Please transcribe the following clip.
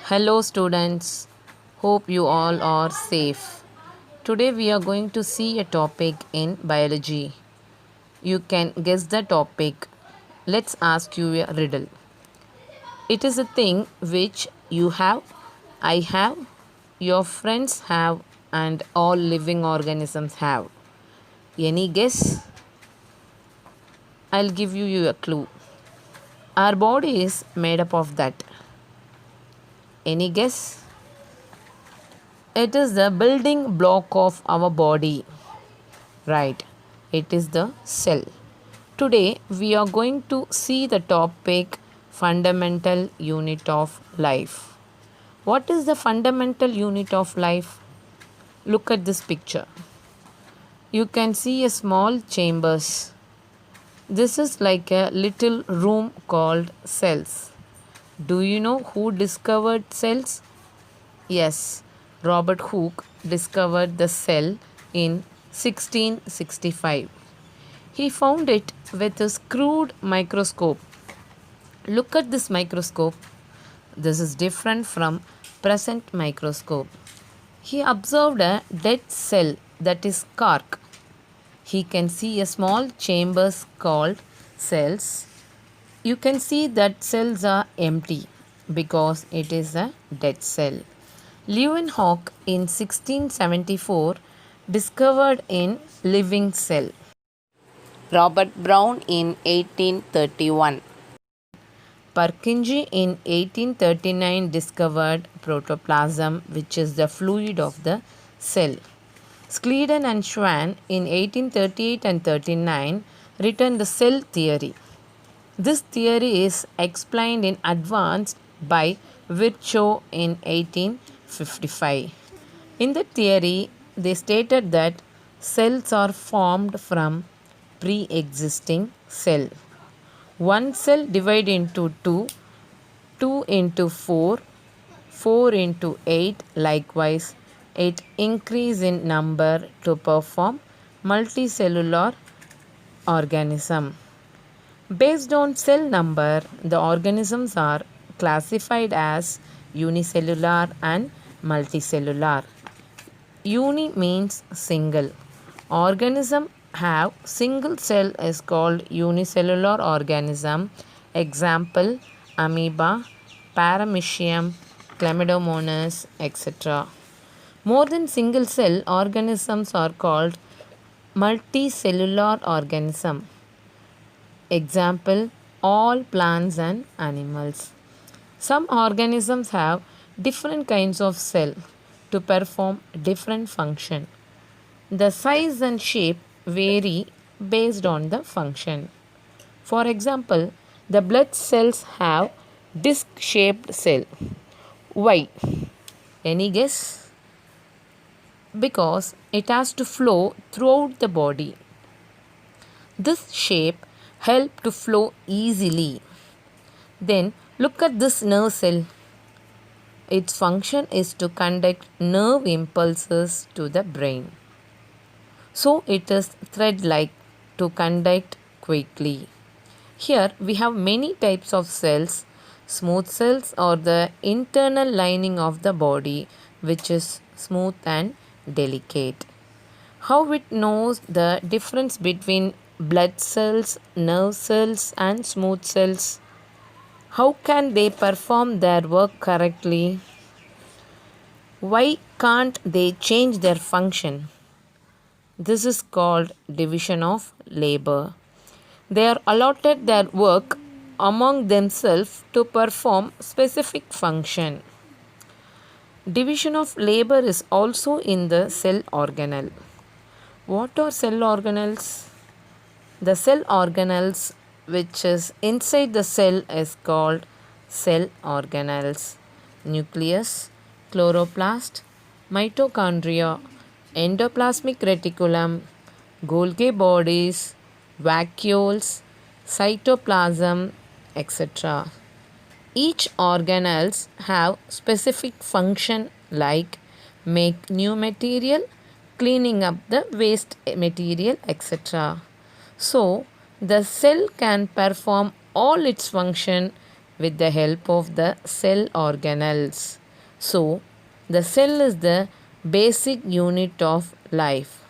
Hello, students. Hope you all are safe. Today, we are going to see a topic in biology. You can guess the topic. Let's ask you a riddle. It is a thing which you have, I have, your friends have, and all living organisms have. Any guess? I'll give you a clue. Our body is made up of that. Any guess? It is the building block of our body. Right, it is the cell. Today we are going to see the topic fundamental unit of life. What is the fundamental unit of life? Look at this picture. You can see a small chambers. This is like a little room called cells. Do you know who discovered cells? Yes, Robert Hooke discovered the cell in 1665. He found it with his crude microscope. Look at this microscope. This is different from present microscope. He observed a dead cell, that is cork. He can see a small chambers called cells. You can see that cells are empty because it is a dead cell. Leeuwenhoek in 1674 discovered in living cell. Robert Brown in 1831. Purkinje in 1839 discovered protoplasm, which is the fluid of the cell. Schleiden and Schwann in 1838 and 39 written the cell theory. This theory is explained in advance by Virchow in 1855. In the theory, they stated that cells are formed from pre-existing cell. One cell divided into two, two into four, four into eight. Likewise, it increase in number to perform multicellular organism. Based on cell number, the organisms are classified as unicellular and multicellular. Uni means single. Organism have single cell is called unicellular organism. Example, amoeba, paramecium, chlamydomonas, etc. More than single cell organisms are called multicellular organism. Example, all plants and animals. Some organisms have different kinds of cell to perform different function. The size and shape vary based on the function. For example, the blood cells have disc shaped cell. Why? Any guess? Because it has to flow throughout the body. This shape help to flow easily. Then look at this nerve cell. Its function is to conduct nerve impulses to the brain. So it is thread-like to conduct quickly. Here we have many types of cells. Smooth cells are the internal lining of the body, which is smooth and delicate. How it knows the difference between blood cells, nerve cells and smooth cells? How can they perform their work correctly? Why can't they change their function? This is called division of labor. They are allotted their work among themselves to perform specific function. Division of labor is also in the cell organelle. What are cell organelles? The cell organelles which is inside the cell is called cell organelles. Nucleus, chloroplast, mitochondria, endoplasmic reticulum, Golgi bodies, vacuoles, cytoplasm, etc. Each organelles have specific function like make new material, cleaning up the waste material, etc. So, the cell can perform all its function with the help of the cell organelles. So, the cell is the basic unit of life.